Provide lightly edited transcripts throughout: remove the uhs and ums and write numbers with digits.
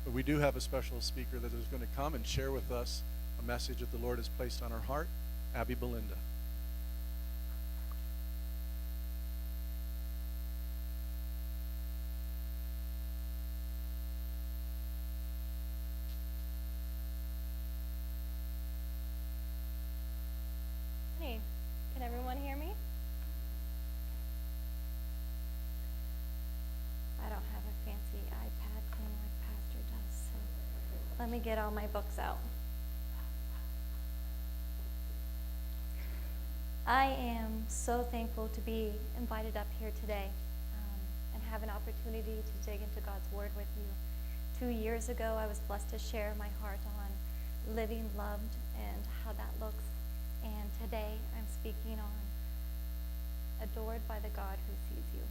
But we do have a special speaker that is going to come and share with us a message that the Lord has placed on her heart, Abby Belinda. Hey, can everyone hear me? I don't have a fancy iPad thing like Pastor does, so let me get all my books out. I am so thankful to be invited up here today and have an opportunity to dig into God's Word with you. 2 years ago, I was blessed to share my heart on living loved and how that looks. And today, I'm speaking on adored by the God who sees you.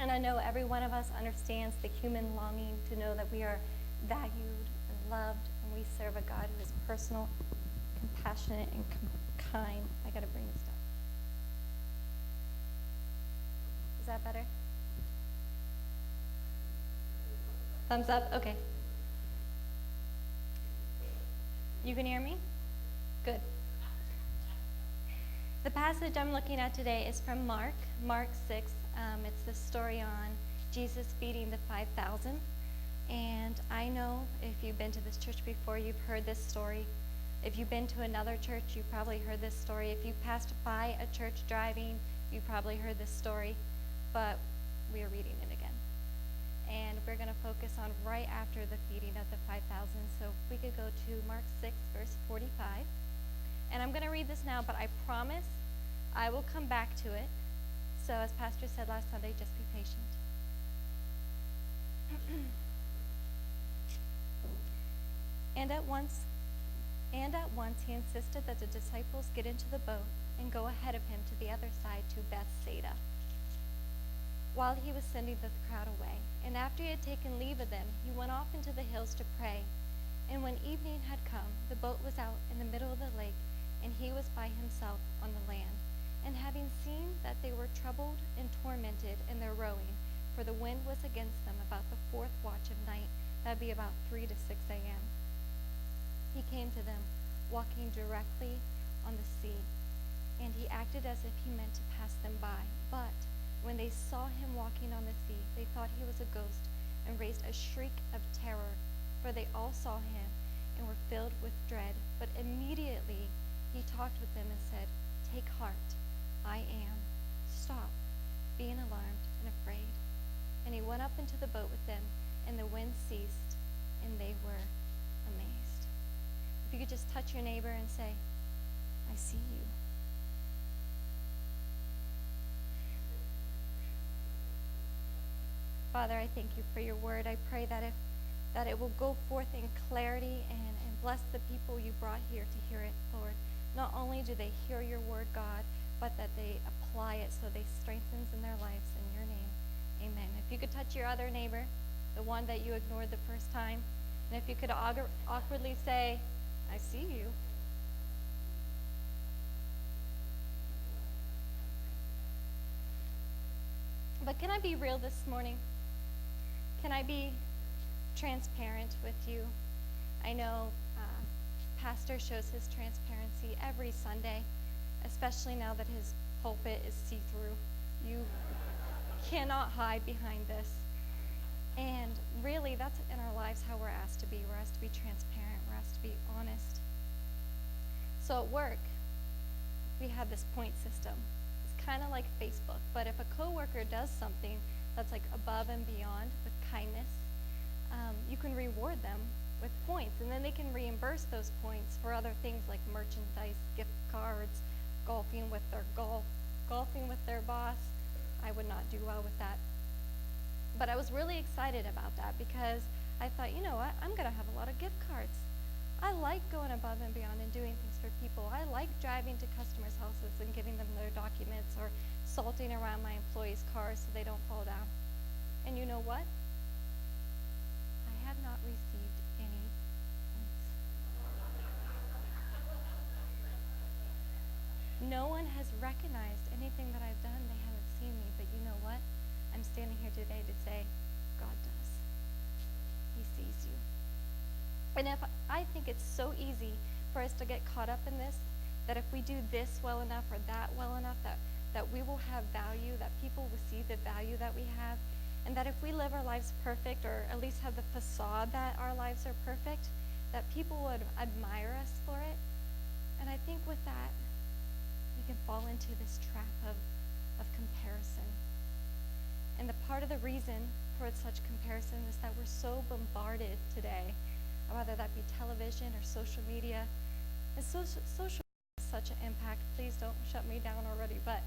And I know every one of us understands the human longing to know that we are valued and loved, and we serve a God who is personal, compassionate, and kind. I gotta bring this down. Is that better? Thumbs up? Okay. You can hear me? Good. The passage I'm looking at today is from Mark 6. It's the story on Jesus feeding the 5,000. And I know if you've been to this church before, you've heard this story. If you've been to another church, you've probably heard this story. If you passed by a church driving, you probably heard this story. But we are reading it again. And we're going to focus on right after the feeding of the 5,000. So if we could go to Mark 6, verse 45. And I'm going to read this now, but I promise I will come back to it. So as Pastor said last Sunday, just be patient. And at once he insisted that the disciples get into the boat and go ahead of him to the other side to Bethsaida, while he was sending the crowd away. And after he had taken leave of them, he went off into the hills to pray. And when evening had come, the boat was out in the middle of the lake, and he was by himself on the land. And having seen that they were troubled and tormented in their rowing, for the wind was against them about the fourth watch of night, that would be about 3 to 6 a.m., he came to them, walking directly on the sea, and he acted as if he meant to pass them by. But when they saw him walking on the sea, they thought he was a ghost, and raised a shriek of terror, for they all saw him and were filled with dread. But immediately he talked with them and said, "Take heart, I am. Stop being alarmed and afraid." And he went up into the boat with them, and the wind ceased, and they were amazed. If you could just touch your neighbor and say, "I see you." Father, I thank you for your word. I pray that it will go forth in clarity and bless the people you brought here to hear it, Lord. Not only do they hear your word, God, but that they apply it so they strengthens in their lives. In your name, amen. If you could touch your other neighbor, the one that you ignored the first time, and if you could awkwardly say, "I see you." But can I be real this morning? Can I be transparent with you? I know Pastor shows his transparency every Sunday, especially now that his pulpit is see-through. You cannot hide behind this. And really, that's in our lives how we're asked to be. We're asked to be transparent. We're asked to be honest. So at work, we have this point system. It's kind of like Facebook, but if a coworker does something that's like above and beyond with kindness, you can reward them with points, and then they can reimburse those points for other things like merchandise, gift cards, golfing with their boss. I would not do well with that. But I was really excited about that because I thought, you know what, I'm going to have a lot of gift cards. I like going above and beyond and doing things for people. I like driving to customers' houses and giving them their documents or salting around my employees' cars so they don't fall down. And you know what? I have not received any points. No one has recognized anything that I've done. They haven't seen me. But you know what? I'm standing here today to say, God does. He sees And if I think it's so easy for us to get caught up in this, that if we do this well enough or that well enough, that we will have value, that people will see the value that we have, and that if we live our lives perfect, or at least have the facade that our lives are perfect, that people would admire us for it. And I think with that, we can fall into this trap of comparison. And the part of the reason for such comparison is that we're so bombarded today, whether that be television or social media. And social media has such an impact. Please don't shut me down already, but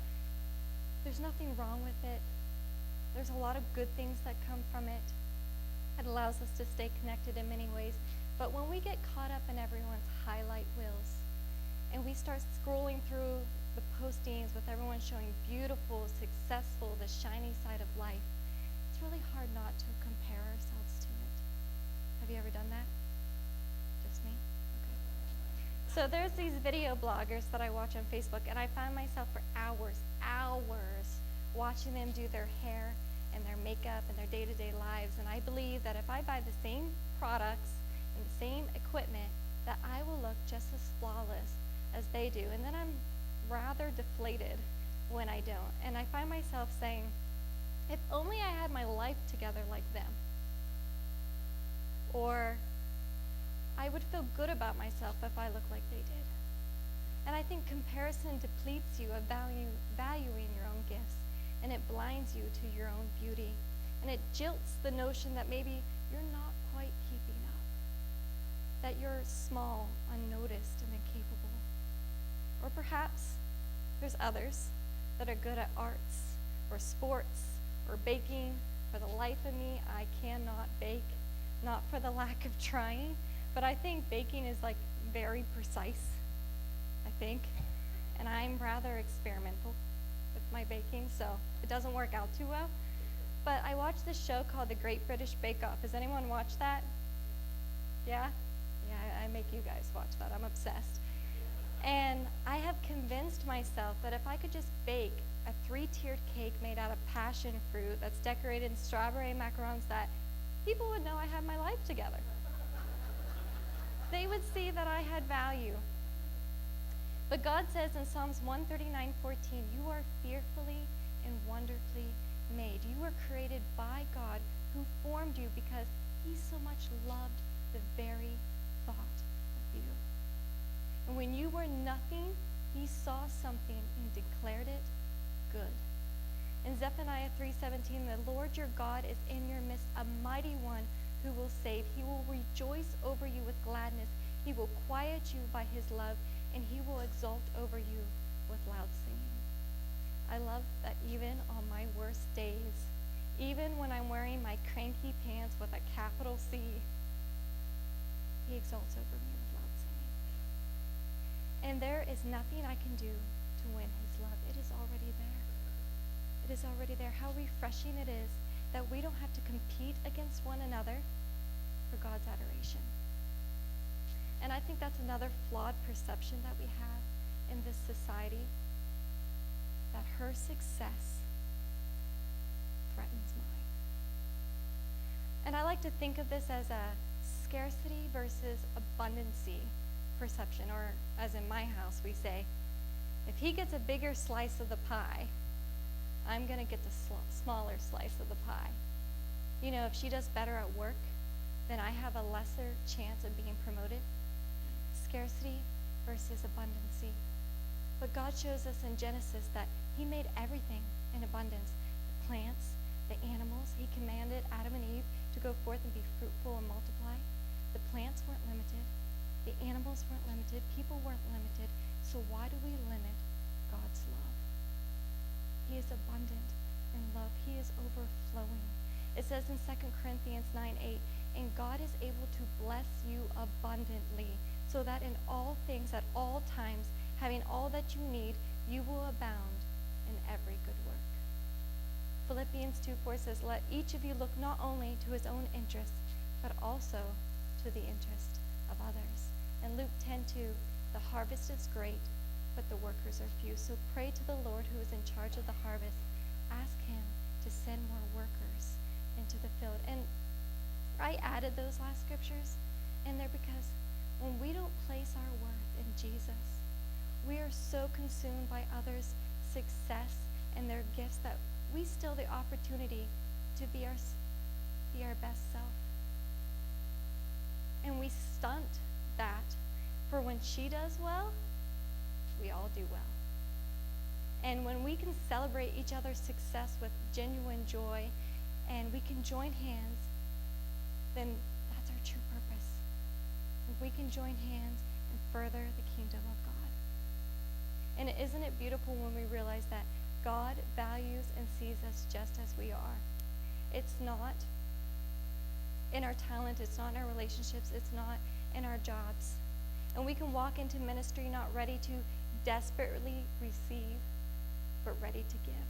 there's nothing wrong with it. There's a lot of good things that come from it. It allows us to stay connected in many ways. But when we get caught up in everyone's highlight reels, and we start scrolling through the postings with everyone showing beautiful, successful, the shiny side of life, it's really hard not to compare ourselves to it. Have you ever done that? Just me? Okay. So there's these video bloggers that I watch on Facebook, and I find myself for hours watching them do their hair and their makeup and their day-to-day lives. And I believe that if I buy the same products and the same equipment, that I will look just as flawless as they do. And then I'm rather deflated when I don't. And I find myself saying, if only I had my life together like them. Or I would feel good about myself if I looked like they did. And I think comparison depletes you of valuing your own gifts, and it blinds you to your own beauty. And it jilts the notion that maybe you're not quite keeping up, that you're small, unnoticed, and incapable. Or perhaps there's others that are good at arts or sports or baking. For the life of me, I cannot bake, not for the lack of trying, but I think baking is like very precise, I think. And I'm rather experimental with my baking, so it doesn't work out too well. But I watched this show called The Great British Bake Off. Has anyone watched that? Yeah? Yeah, I make you guys watch that. I'm obsessed. And I have convinced myself that if I could just bake a 3-tiered cake made out of passion fruit that's decorated in strawberry macarons, that people would know I had my life together. They would see that I had value. But God says in Psalms 139:14, you are fearfully and wonderfully made. You were created by God, who formed you because he so much loved the very thought of you. And when you were nothing, he saw something and declared it good. In Zephaniah 3:17, the Lord your God is in your midst, a mighty one who will save. He will rejoice over you with gladness. He will quiet you by his love, and he will exult over you with loud singing. I love that even on my worst days, even when I'm wearing my cranky pants with a capital C, he exalts over me with loud singing. And there is nothing I can do to win his love. It is already there. It is already there. How refreshing it is that we don't have to compete against one another for God's adoration. And I think that's another flawed perception that we have in this society, that her success threatens mine. And I like to think of this as a scarcity versus abundancy perception, or as in my house we say, if he gets a bigger slice of the pie, I'm going to get the smaller slice of the pie. You know, if she does better at work, then I have a lesser chance of being promoted. Scarcity versus abundancy. But God shows us in Genesis that he made everything in abundance. The plants, the animals. He commanded Adam and Eve to go forth and be fruitful and multiply. The plants weren't limited. The animals weren't limited. People weren't limited. So why do we limit God's love? He is abundant in love. He is overflowing. It says in 2 Corinthians 9:8, and God is able to bless you abundantly, so that in all things, at all times, having all that you need, you will abound in every good work. Philippians 2:4 says, let each of you look not only to his own interests, but also to the interest of others. And Luke 10:2, the harvest is great, but the workers are few. So pray to the Lord who is in charge of the harvest. Ask him to send more workers into the field. And I added those last scriptures, And they're because when we don't place our worth in Jesus, we are so consumed by others' success and their gifts that we steal the opportunity to be our best self. And we stunt that for when she does well, we all do well. And when we can celebrate each other's success with genuine joy and we can join hands, then that's our true purpose. If we can join hands and further the kingdom of God. And isn't it beautiful when we realize that God values and sees us just as we are? It's not in our talent, it's not in our relationships, it's not in our jobs. And we can walk into ministry not ready to desperately receive, but ready to give.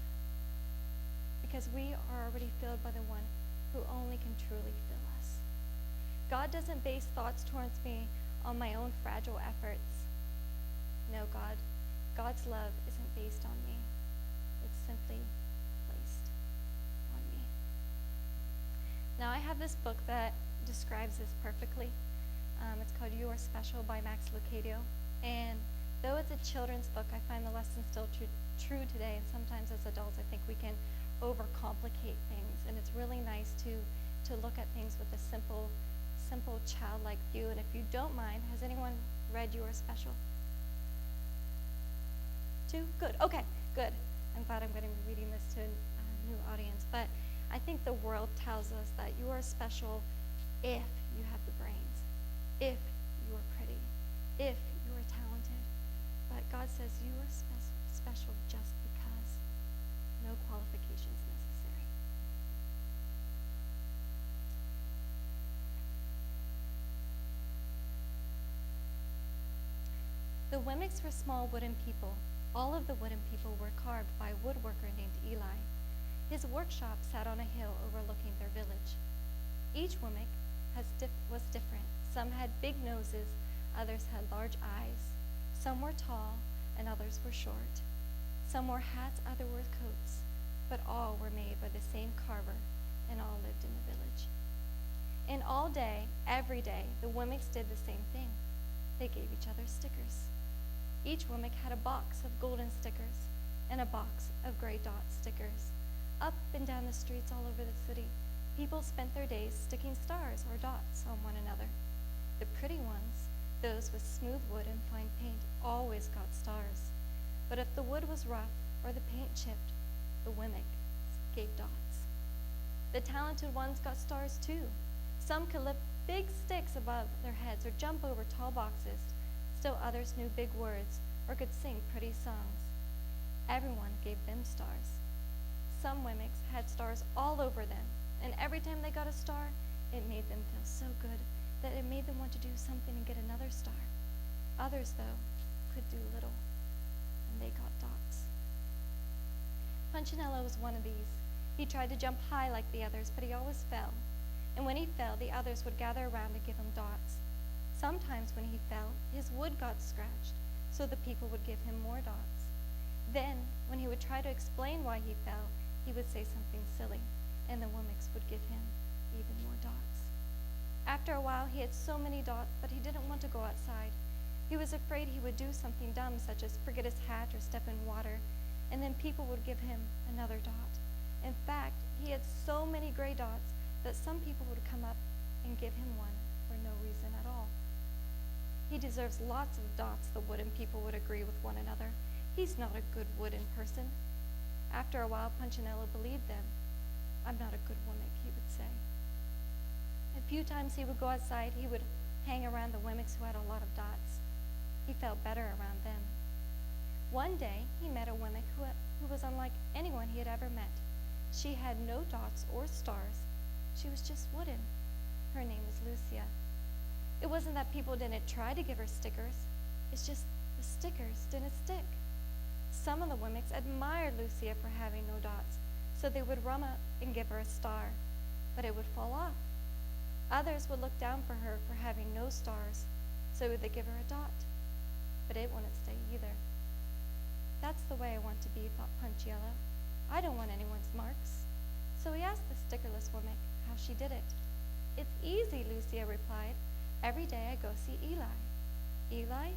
Because we are already filled by the one who only can truly fill us. God doesn't base thoughts towards me on my own fragile efforts. No, God's love isn't based on me. It's simply placed on me. Now, I have this book that describes this perfectly. It's called You Are Special by Max Lucado. And though it's a children's book, I find the lesson still true today. And sometimes as adults, I think we can overcomplicate things. And it's really nice to look at things with a simple childlike view. And if you don't mind, has anyone read You Are Special? Two? Good. Okay, good. I'm glad I'm going to be reading this to a new audience. But I think the world tells us that you are special if you have the brains, if you are pretty, if you are talented. But God says you are special just because. No qualifications necessary. The Wemmicks were small wooden people. All of the wooden people were carved by a woodworker named Eli. His workshop sat on a hill overlooking their village. Each Wemmick was different. Some had big noses, others had large eyes. Some were tall, and others were short. Some wore hats, others wore coats, but all were made by the same carver, and all lived in the village. And all day, every day, the Wemmicks did the same thing. They gave each other stickers. Each Wemmick had a box of golden stickers and a box of gray dot stickers. Up and down the streets all over the city, people spent their days sticking stars or dots on one another. The pretty ones, those with smooth wood and fine paint, always got stars. But if the wood was rough or the paint chipped, the Wemmick gave dots. The talented ones got stars too. Some could lift big sticks above their heads or jump over tall boxes. Still others knew big words or could sing pretty songs. Everyone gave them stars. Some Wemmicks had stars all over them, and every time they got a star, it made them feel so good that it made them want to do something and get another star. Others, though, could do little, and they got dots. Punchinello was one of these. He tried to jump high like the others, but he always fell. And when he fell, the others would gather around to give him dots. Sometimes when he fell, his wood got scratched, so the people would give him more dots. Then, when he would try to explain why he fell, he would say something silly, and the Wemmicks would give him even more dots. After a while, he had so many dots that he didn't want to go outside. He was afraid he would do something dumb, such as forget his hat or step in water, and then people would give him another dot. In fact, he had so many gray dots that some people would come up and give him one for no reason at all. He deserves lots of dots, the wooden people would agree with one another. He's not a good wooden person. After a while, Punchinello believed them. I'm not a good Wemmick, he would say. A few times he would go outside, he would hang around the Wemmicks who had a lot of dots. He felt better around them. One day, he met a Wemmick who was unlike anyone he had ever met. She had no dots or stars. She was just wooden. Her name was Lucia. It wasn't that people didn't try to give her stickers. It's just the stickers didn't stick. Some of the Wemmicks admired Lucia for having no dots, so they would run up and give her a star, but it would fall off. Others would look down for her for having no stars, so they'd give her a dot, but it wouldn't stay either. That's the way I want to be, thought Punchinello. I don't want anyone's marks. So he asked the stickerless Wemmick how she did it. It's easy, Lucia replied. Every day I go see Eli. Eli?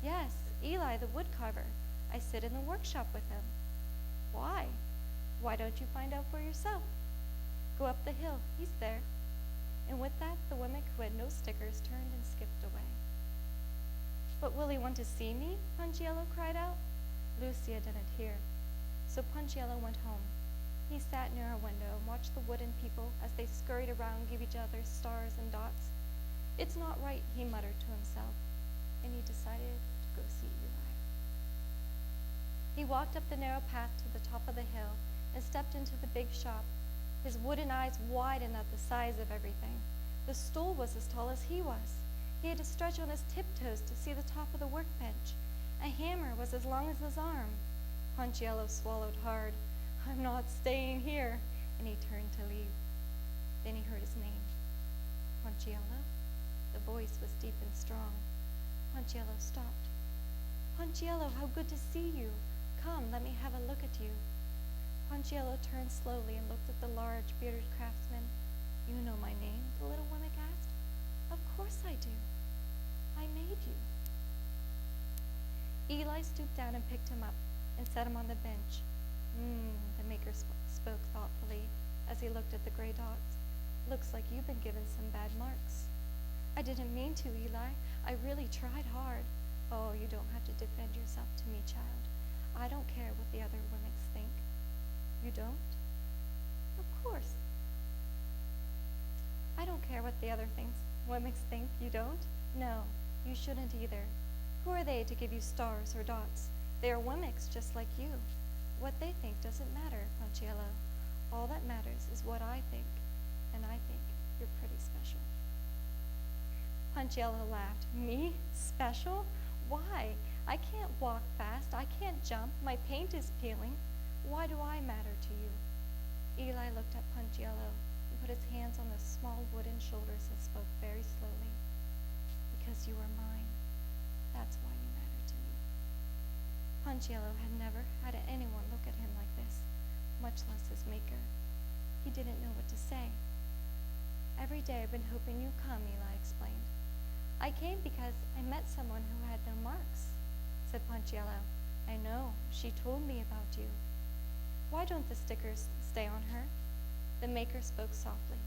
Yes, Eli the woodcarver. I sit in the workshop with him. Why? Why don't you find out for yourself? Go up the hill, he's there. And with that, the woman who had no stickers turned and skipped away. But will he want to see me? Punchinello cried out. Lucia didn't hear. So Punchinello went home. He sat near a window and watched the wooden people as they scurried around and gave each other stars and dots. It's not right, he muttered to himself, and he decided to go see Eli. He walked up the narrow path to the top of the hill and stepped into the big shop. His wooden eyes widened at the size of everything. The stool was as tall as he was. He had to stretch on his tiptoes to see the top of the workbench. A hammer was as long as his arm. Punchinello swallowed hard. I'm not staying here, and he turned to leave. Then he heard his name. Punchinello? The voice was deep and strong. Punchinello stopped. Punchinello, how good to see you. Come, let me have a look at you. Punchinello turned slowly and looked at the large, bearded craftsman. You know my name? The little woman asked. Of course I do. I made you. Eli stooped down and picked him up and set him on the bench. The maker spoke thoughtfully as he looked at the gray dots. Looks like you've been given some bad marks. I didn't mean to, Eli. I really tried hard. Oh, you don't have to defend yourself to me, child. I don't care what the other women think. You don't? Of course. I don't care what the other women think. You don't? No, you shouldn't either. Who are they to give you stars or dots? They are womics just like you. What they think doesn't matter, Punchinello. All that matters is what I think, and I think you're pretty special. Punchinello laughed. Me? Special? Why? I can't walk fast. I can't jump. My paint is peeling. Why do I matter to you? Eli looked at Punchinello and put his hands on the small wooden shoulders and spoke very slowly. Because you are mine. That's why you matter to me. Punchinello had never had anyone look at him like this, much less his maker. He didn't know what to say. Every day I've been hoping you'd come, Eli explained. I came because I met someone who had no marks, said Punchinello. I know, she told me about you. Why don't the stickers stay on her? The maker spoke softly.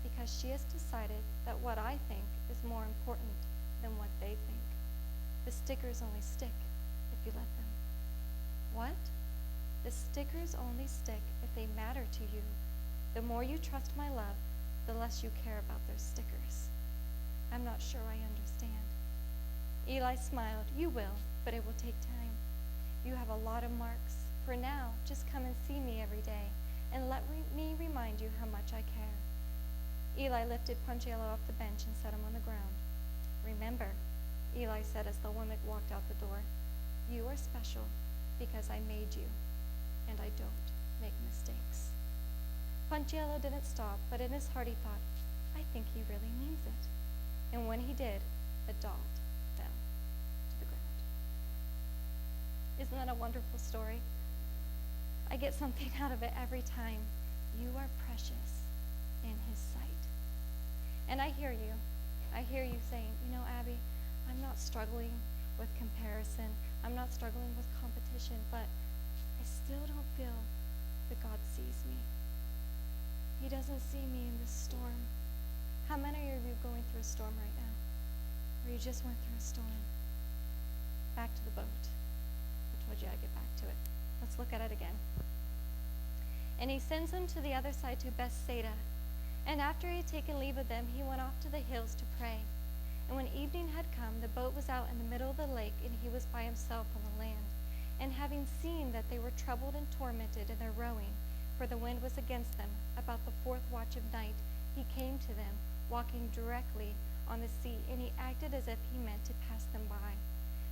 Because she has decided that what I think is more important than what they think. The stickers only stick if you let them. What? The stickers only stick if they matter to you. The more you trust my love, the less you care about those stickers. I'm not sure I understand. Eli smiled. You will, but it will take time. You have a lot of marks. For now, just come and see me every day, and let me remind you how much I care. Eli lifted Punchinello off the bench and set him on the ground. Remember, Eli said as the woman walked out the door, you are special because I made you, and I don't make mistakes. Punchinello didn't stop, but in his heart he thought, I think he really means it. And when he did, a dot fell to the ground. Isn't that a wonderful story? I get something out of it every time. You are precious in his sight. And I hear you. I hear you saying, Abby, I'm not struggling with comparison. I'm not struggling with competition, but I still don't feel that God sees me. He doesn't see me in this storm. How many of you are going through a storm right now? Or you just went through a storm? Back to the boat. I told you I'd get back to it. Let's look at it again. And he sends them to the other side to Bethsaida. And after he had taken leave of them, he went off to the hills to pray. And when evening had come, the boat was out in the middle of the lake, and he was by himself on the land. And having seen that they were troubled and tormented in their rowing, for the wind was against them, about the fourth watch of night, he came to them, walking directly on the sea, and he acted as if he meant to pass them by.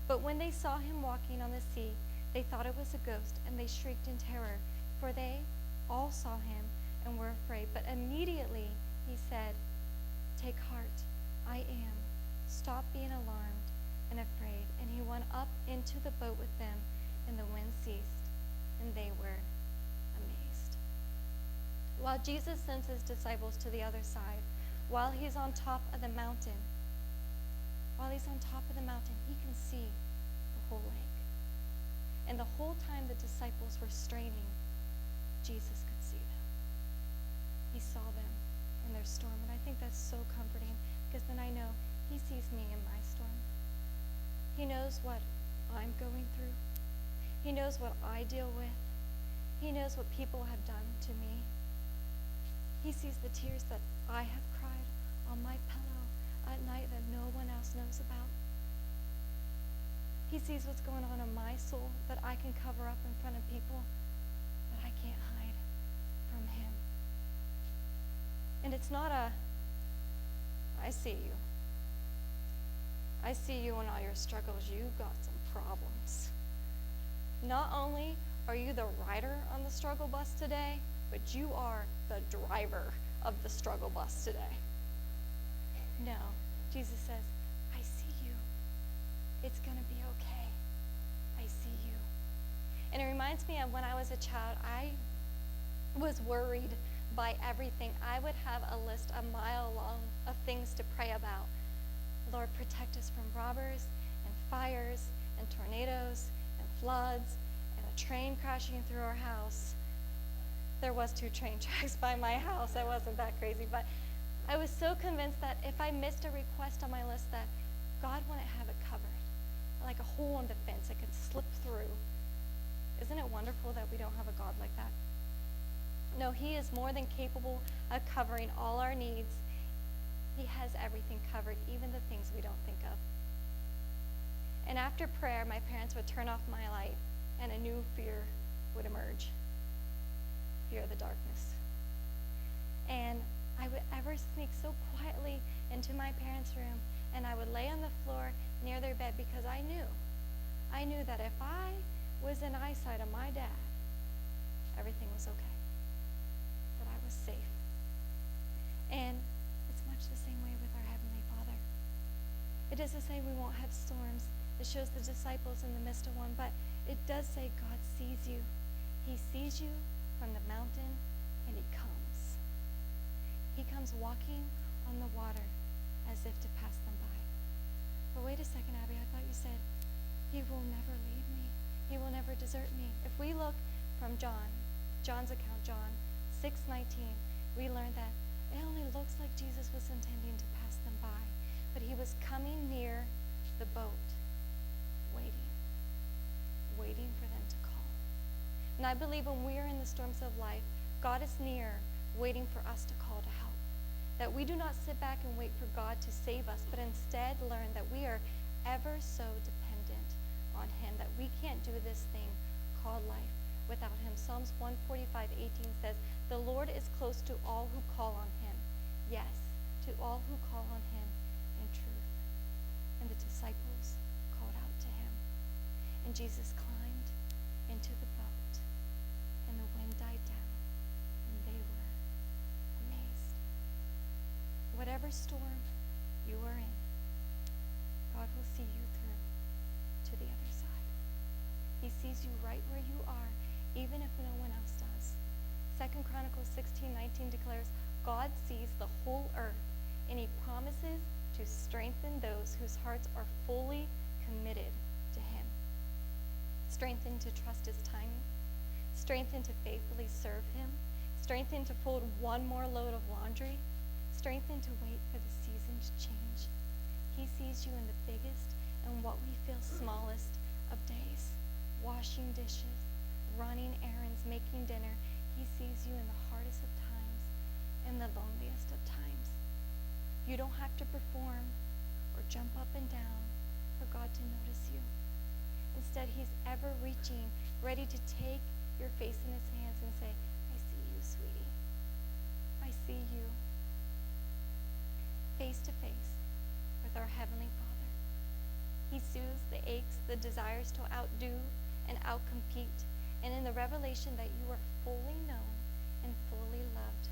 But when they saw him walking on the sea, they thought it was a ghost, and they shrieked in terror, for they all saw him and were afraid. But immediately he said, Take heart, I am. Stop being alarmed and afraid. And he went up into the boat with them, and the wind ceased, and they were amazed. While Jesus sends his disciples to the other side, while he's on top of the mountain, while he's on top of the mountain, he can see the whole lake. And the whole time the disciples were straining, Jesus could see them. He saw them in their storm. And I think that's so comforting, because then I know he sees me in my storm. He knows what I'm going through. He knows what I deal with. He knows what people have done to me. He sees the tears that I have cried on my pillow at night that no one else knows about. He sees what's going on in my soul that I can cover up in front of people, but I can't hide from him. And it's not I see you. I see you in all your struggles. You got some problems. Not only are you the rider on the struggle bus today, but you are the driver of the struggle bus today. No, Jesus says, I see you. It's going to be okay. I see you. And it reminds me of when I was a child, I was worried by everything. I would have a list a mile long of things to pray about. Lord, protect us from robbers and fires and tornadoes and floods and a train crashing through our house. There was 2 train tracks by my house. I wasn't that crazy, but I was so convinced that if I missed a request on my list, that God wouldn't have it covered, like a hole in the fence I could slip through. Isn't it wonderful that we don't have a God like that? No, he is more than capable of covering all our needs. He has everything covered, even the things we don't think of. And after prayer, my parents would turn off my light, and a new fear would emerge. Fear of the darkness. And I would ever sneak so quietly into my parents' room, and I would lay on the floor near their bed, because I knew that if I was in eyesight of my dad, everything was okay, that I was safe. And it's much the same way with our Heavenly Father. It doesn't say we won't have storms. It shows the disciples in the midst of one, but it does say God sees you. He sees you from the mountain, and he comes. He comes walking on the water as if to pass them by. But wait a second, Abby, I thought you said, he will never leave me. He will never desert me. If we look from John's account, John 6:19, we learn that it only looks like Jesus was intending to pass them by, but he was coming near the boat, waiting for them to call. And I believe when we are in the storms of life, God is near, waiting for us to call to help. That we do not sit back and wait for God to save us, but instead learn that we are ever so dependent on him, that we can't do this thing called life without him. Psalms 145:18 says, the Lord is close to all who call on him. Yes, to all who call on him in truth. And the disciples called out to him. And Jesus climbed into the boat, and the wind died down, and they were amazed. Whatever storm you are in, God will see you through to the other side. He sees you right where you are, even if no one else does. 2 Chronicles 16:19 declares, God sees the whole earth, and he promises to strengthen those whose hearts are fully committed to him. Strengthened to trust his timing, strengthened to faithfully serve him, strengthened to fold one more load of laundry, strengthened to wait for the season to change. He sees you in the biggest and what we feel smallest of days, washing dishes, running errands, making dinner. He sees you in the hardest of times, in the loneliest of times. You don't have to perform or jump up and down for God to notice you. Instead, he's ever reaching, ready to take your face in his hands and say, I see you, sweetie. I see you. Face to face with our Heavenly Father. He soothes the aches, the desires to outdo and outcompete, and in the revelation that you are fully known and fully loved